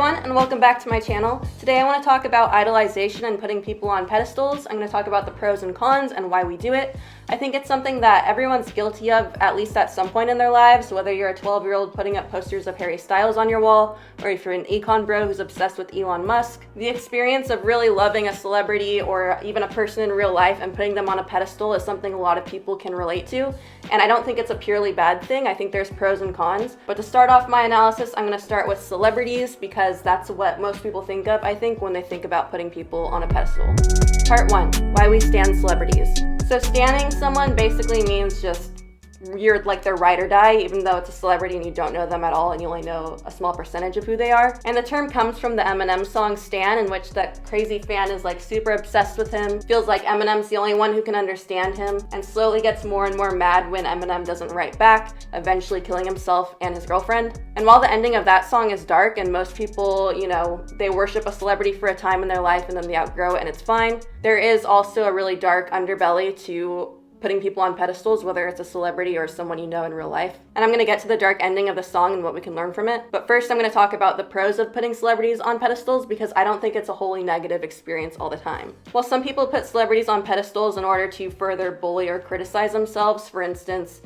everyone, and welcome back to my channel. Today I want to talk about idolization and putting people on pedestals. I'm going to talk about the pros and cons and why we do it. I think it's something that everyone's guilty of, at least at some point in their lives, whether you're a 12-year-old putting up posters of Harry Styles on your wall, or if you're an econ bro who's obsessed with Elon Musk. The experience of really loving a celebrity or even a person in real life and putting them on a pedestal is something a lot of people can relate to, and I don't think it's a purely bad thing. I think there's pros and cons. But to start off my analysis, I'm going to start with celebrities because that's what most people think of, I think, when they think about putting people on a pedestal. Part 1, why we stan celebrities. So standing someone basically means just you're like their ride or die, even though it's a celebrity and you don't know them at all and you only know a small percentage of who they are. And the term comes from the Eminem song Stan, in which that crazy fan is like super obsessed with him, feels like Eminem's the only one who can understand him, and slowly gets more and more mad when Eminem doesn't write back, eventually killing himself and his girlfriend. And while the ending of that song is dark and most people, they worship a celebrity for a time in their life and then they outgrow it and it's fine, there is also a really dark underbelly to putting people on pedestals, whether it's a celebrity or someone you know in real life. And I'm going to get to the dark ending of the song and what we can learn from it. But first I'm going to talk about the pros of putting celebrities on pedestals because I don't think it's a wholly negative experience all the time. While some people put celebrities on pedestals in order to further bully or criticize themselves, for instance,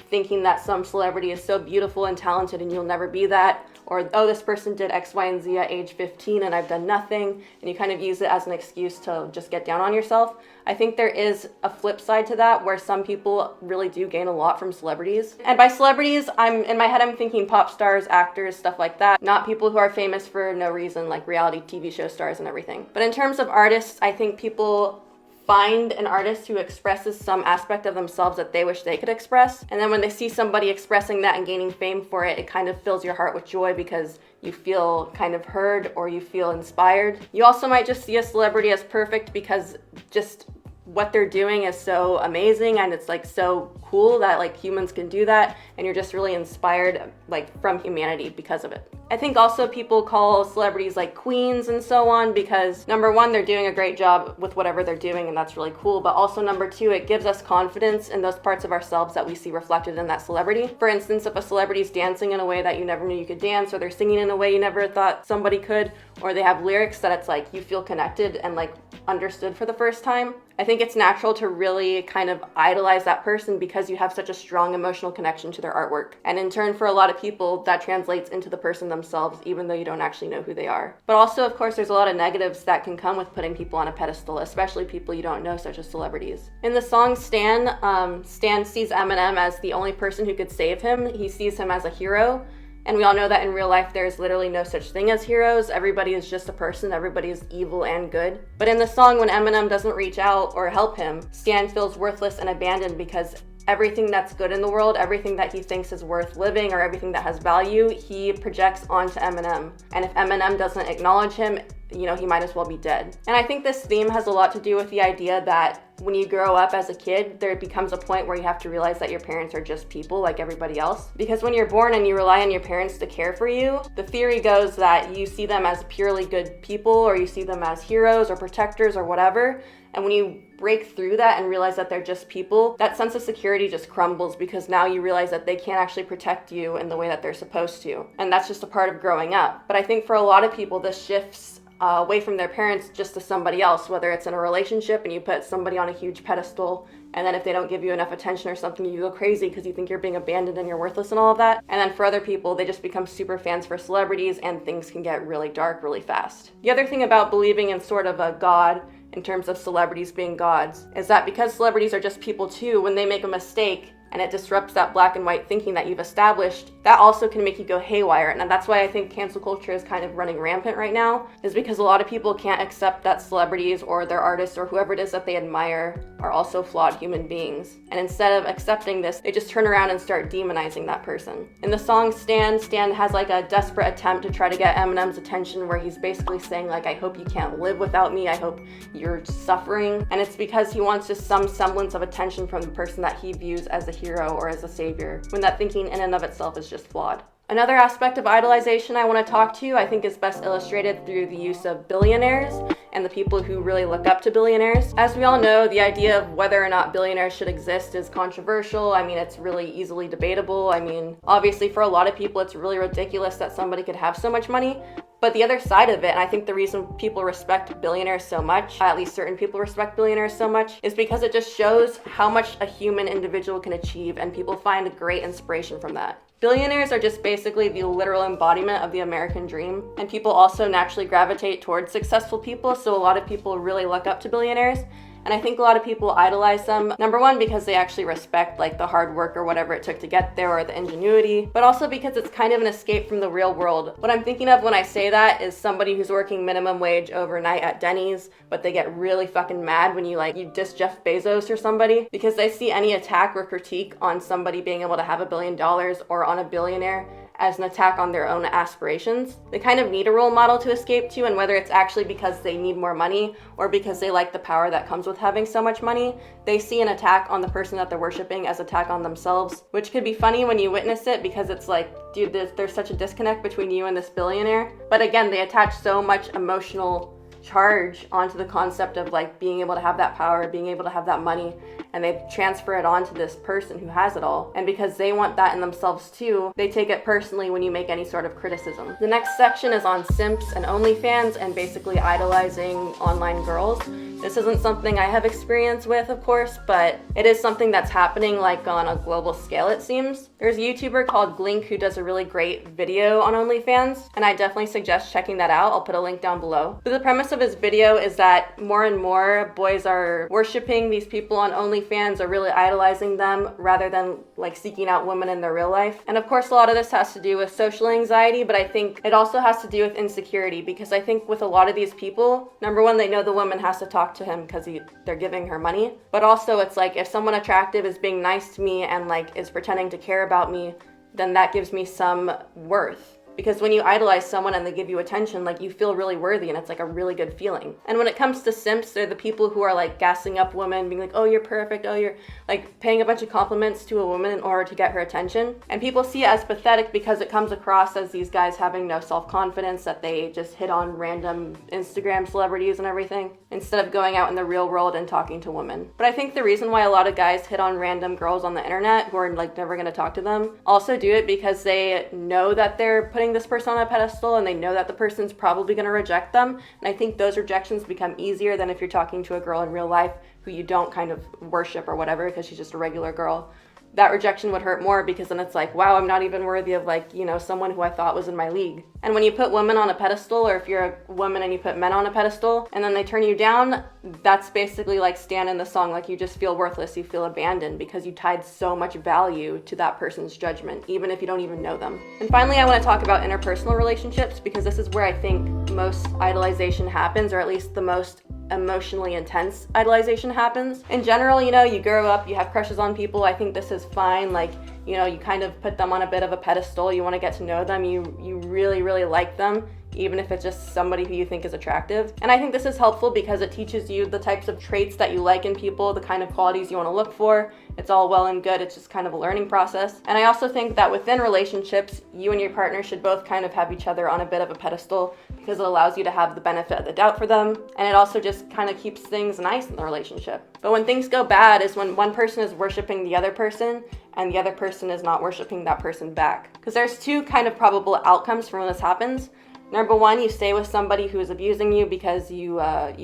thinking that some celebrity is so beautiful and talented and you'll never be that, or, oh, this person did X, Y, and Z at age 15 and I've done nothing, and you kind of use it as an excuse to just get down on yourself. I think there is a flip side to that where some people really do gain a lot from celebrities. And by celebrities, in my head I'm thinking pop stars, actors, stuff like that, not people who are famous for no reason, like reality TV show stars and everything. But in terms of artists, I think people find an artist who expresses some aspect of themselves that they wish they could express. And then when they see somebody expressing that and gaining fame for it, it kind of fills your heart with joy because you feel kind of heard or you feel inspired. You also might just see a celebrity as perfect because just what they're doing is so amazing and it's like so cool that like humans can do that, and you're just really inspired like from humanity because of it. I think also people call celebrities like queens and so on because number one, they're doing a great job with whatever they're doing and that's really cool, but also number two, it gives us confidence in those parts of ourselves that we see reflected in that celebrity. For instance, if a celebrity's dancing in a way that you never knew you could dance, or they're singing in a way you never thought somebody could, or they have lyrics that it's like you feel connected and like understood for the first time, I think it's natural to really kind of idolize that person because you have such a strong emotional connection to their artwork. And in turn, for a lot of people, that translates into the person themselves, even though you don't actually know who they are. But also, of course, there's a lot of negatives that can come with putting people on a pedestal, especially people you don't know, such as celebrities. In the song Stan, Stan sees Eminem as the only person who could save him. He sees him as a hero. And we all know that in real life, there's literally no such thing as heroes. Everybody is just a person. Everybody is evil and good. But in the song, when Eminem doesn't reach out or help him, Stan feels worthless and abandoned because everything that's good in the world, everything that he thinks is worth living or everything that has value, he projects onto Eminem. And if Eminem doesn't acknowledge him, he might as well be dead. And I think this theme has a lot to do with the idea that when you grow up as a kid, there becomes a point where you have to realize that your parents are just people like everybody else. Because when you're born and you rely on your parents to care for you, the theory goes that you see them as purely good people, or you see them as heroes or protectors or whatever. And when you break through that and realize that they're just people, that sense of security just crumbles because now you realize that they can't actually protect you in the way that they're supposed to. And that's just a part of growing up. But I think for a lot of people, this shifts away from their parents just to somebody else, whether it's in a relationship and you put somebody on a huge pedestal, and then if they don't give you enough attention or something, you go crazy because you think you're being abandoned and you're worthless and all of that. And then for other people, they just become super fans for celebrities and things can get really dark really fast. The other thing about believing in sort of a god in terms of celebrities being gods is that because celebrities are just people too, when they make a mistake and it disrupts that black and white thinking that you've established, that also can make you go haywire. And that's why I think cancel culture is kind of running rampant right now, is because a lot of people can't accept that celebrities or their artists or whoever it is that they admire are also flawed human beings. And instead of accepting this, they just turn around and start demonizing that person. In the song Stan has like a desperate attempt to try to get Eminem's attention where he's basically saying like, I hope you can't live without me, I hope you're suffering. And it's because he wants just some semblance of attention from the person that he views as a hero or as a savior, when that thinking in and of itself is just flawed. Another aspect of idolization I want to talk to, I think, is best illustrated through the use of billionaires and the people who really look up to billionaires. As we all know, the idea of whether or not billionaires should exist is controversial. I mean, it's really easily debatable. I mean, obviously for a lot of people, it's really ridiculous that somebody could have so much money. But the other side of it, and I think the reason people respect billionaires so much, at least certain people respect billionaires so much, is because it just shows how much a human individual can achieve, and people find great inspiration from that. Billionaires are just basically the literal embodiment of the American dream, and people also naturally gravitate towards successful people, so a lot of people really look up to billionaires. And I think a lot of people idolize them, number one, because they actually respect like the hard work or whatever it took to get there, or the ingenuity, but also because it's kind of an escape from the real world. What I'm thinking of when I say that is somebody who's working minimum wage overnight at Denny's, but they get really fucking mad when you diss Jeff Bezos or somebody, because they see any attack or critique on somebody being able to have $1 billion or on a billionaire as an attack on their own aspirations. They kind of need a role model to escape to, and whether it's actually because they need more money or because they like the power that comes with having so much money, they see an attack on the person that they're worshiping as attack on themselves, which could be funny when you witness it, because it's like, dude, there's such a disconnect between you and this billionaire. But again, they attach so much emotional charge onto the concept of like being able to have that power, being able to have that money, and they transfer it onto this person who has it all. And because they want that in themselves too, they take it personally when you make any sort of criticism. The next section is on Simps and Onlyfans and basically idolizing online girls. This isn't something I have experience with, of course, but it is something that's happening like on a global scale, it seems. There's a YouTuber called Glink who does a really great video on OnlyFans, and I definitely suggest checking that out. I'll put a link down below. But the premise of his video is that more and more boys are worshiping these people on OnlyFans, or really idolizing them rather than like seeking out women in their real life. And of course, a lot of this has to do with social anxiety, but I think it also has to do with insecurity, because I think with a lot of these people, number one, they know the woman has to talk to him because they're giving her money, but also it's like, if someone attractive is being nice to me and like is pretending to care about me, then that gives me some worth. Because when you idolize someone and they give you attention, like you feel really worthy, and it's like a really good feeling. And when it comes to simps, they're the people who are like gassing up women, being like, oh, you're perfect, oh, you're like paying a bunch of compliments to a woman in order to get her attention. And people see it as pathetic because it comes across as these guys having no self-confidence, that they just hit on random Instagram celebrities and everything, instead of going out in the real world and talking to women. But I think the reason why a lot of guys hit on random girls on the internet who are like never gonna talk to them also do it because they know that they're putting this person on a pedestal, and they know that the person's probably going to reject them. And I think those rejections become easier than if you're talking to a girl in real life who you don't kind of worship or whatever, because she's just a regular girl. That rejection would hurt more, because then it's like, wow, I'm not even worthy of like, someone who I thought was in my league. And when you put women on a pedestal, or if you're a woman and you put men on a pedestal and then they turn you down, that's basically like Stan in the song, like you just feel worthless, you feel abandoned, because you tied so much value to that person's judgment, even if you don't even know them. And finally, I want to talk about interpersonal relationships, because this is where I think most idolization happens, or at least the most emotionally intense idolization happens. In general, you grow up, you have crushes on people. I think this is fine. Like, you kind of put them on a bit of a pedestal. You want to get to know them. You really, really like them, even if it's just somebody who you think is attractive. And I think this is helpful because it teaches you the types of traits that you like in people, the kind of qualities you want to look for. It's all well and good. It's just kind of a learning process. And I also think that within relationships, you and your partner should both kind of have each other on a bit of a pedestal, because it allows you to have the benefit of the doubt for them. And it also just kind of keeps things nice in the relationship. But when things go bad is when one person is worshiping the other person and the other person is not worshiping that person back. Because there's two kind of probable outcomes from when this happens. Number one, you stay with somebody who is abusing you because you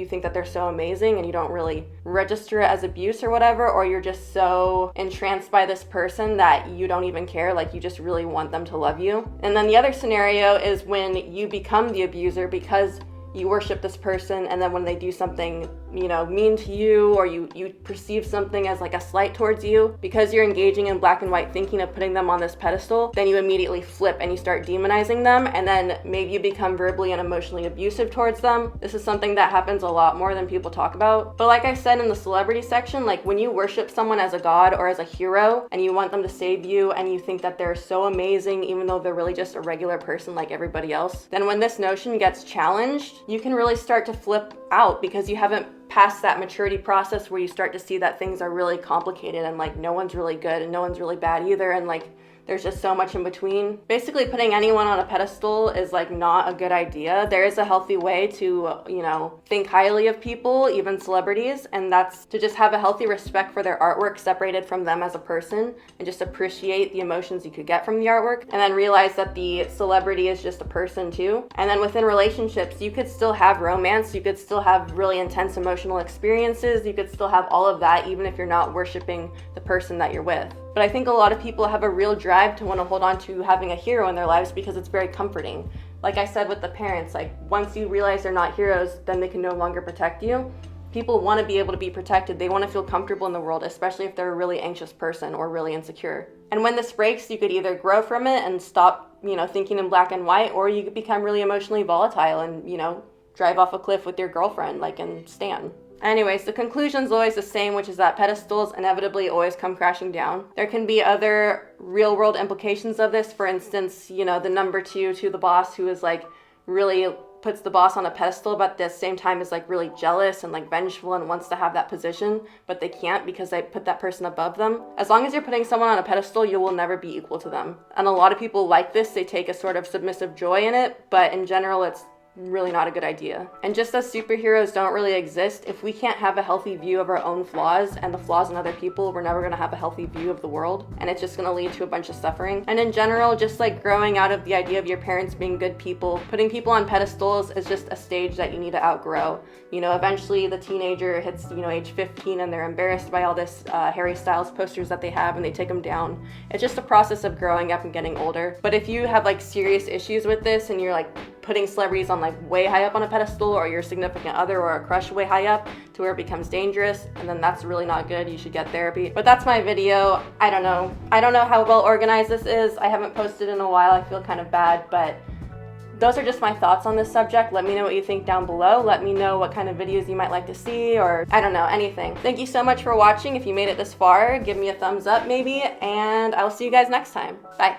think that they're so amazing and you don't really register it as abuse or whatever, or you're just so entranced by this person that you don't even care, like you just really want them to love you. And then the other scenario is when you become the abuser because you worship this person, and then when they do something, mean to you, or you perceive something as like a slight towards you, because you're engaging in black and white thinking of putting them on this pedestal, then you immediately flip and you start demonizing them, and then maybe you become verbally and emotionally abusive towards them. This is something that happens a lot more than people talk about. But like I said in the celebrity section, like when you worship someone as a god or as a hero, and you want them to save you, and you think that they're so amazing even though they're really just a regular person like everybody else, then when this notion gets challenged, you can really start to flip out, because you haven't passed that maturity process where you start to see that things are really complicated, and like no one's really good and no one's really bad either, and like there's just so much in between. Basically, putting anyone on a pedestal is like not a good idea. There is a healthy way to, think highly of people, even celebrities, and that's to just have a healthy respect for their artwork separated from them as a person, and just appreciate the emotions you could get from the artwork, and then realize that the celebrity is just a person too. And then within relationships, you could still have romance, you could still have really intense emotional experiences, you could still have all of that even if you're not worshiping the person that you're with. But I think a lot of people have a real drive to want to hold on to having a hero in their lives because it's very comforting. Like I said with the parents, like once you realize they're not heroes, then they can no longer protect you. People want to be able to be protected. They want to feel comfortable in the world, especially if they're a really anxious person or really insecure. And when this breaks, you could either grow from it and stop, thinking in black and white, or you could become really emotionally volatile and, drive off a cliff with your girlfriend, like in Stan. Anyways, the conclusion's always the same, which is that pedestals inevitably always come crashing down. There can be other real-world implications of this. For instance, the number two to the boss who is like really puts the boss on a pedestal, but at the same time is like really jealous and like vengeful and wants to have that position, but they can't because they put that person above them. As long as you're putting someone on a pedestal, you will never be equal to them. And a lot of people like this, they take a sort of submissive joy in it, but in general, it's really not a good idea. And just as superheroes don't really exist, if we can't have a healthy view of our own flaws and the flaws in other people, we're never gonna have a healthy view of the world, and it's just gonna lead to a bunch of suffering. And in general, just like growing out of the idea of your parents being good people, putting people on pedestals is just a stage that you need to outgrow. Eventually the teenager hits, age 15 and they're embarrassed by all this Harry Styles posters that they have and they take them down. It's just a process of growing up and getting older. But if you have like serious issues with this and you're like putting celebrities on like way high up on a pedestal, or your significant other or a crush way high up to where it becomes dangerous, and then that's really not good, you should get therapy. But that's my video. I don't know how well organized this is. I haven't posted in a while. I feel kind of bad, but those are just my thoughts on this subject. Let me know what you think down below. Let me know what kind of videos you might like to see, or I don't know, anything. Thank you so much for watching. If you made it this far, give me a thumbs up maybe, and I will see you guys next time. Bye.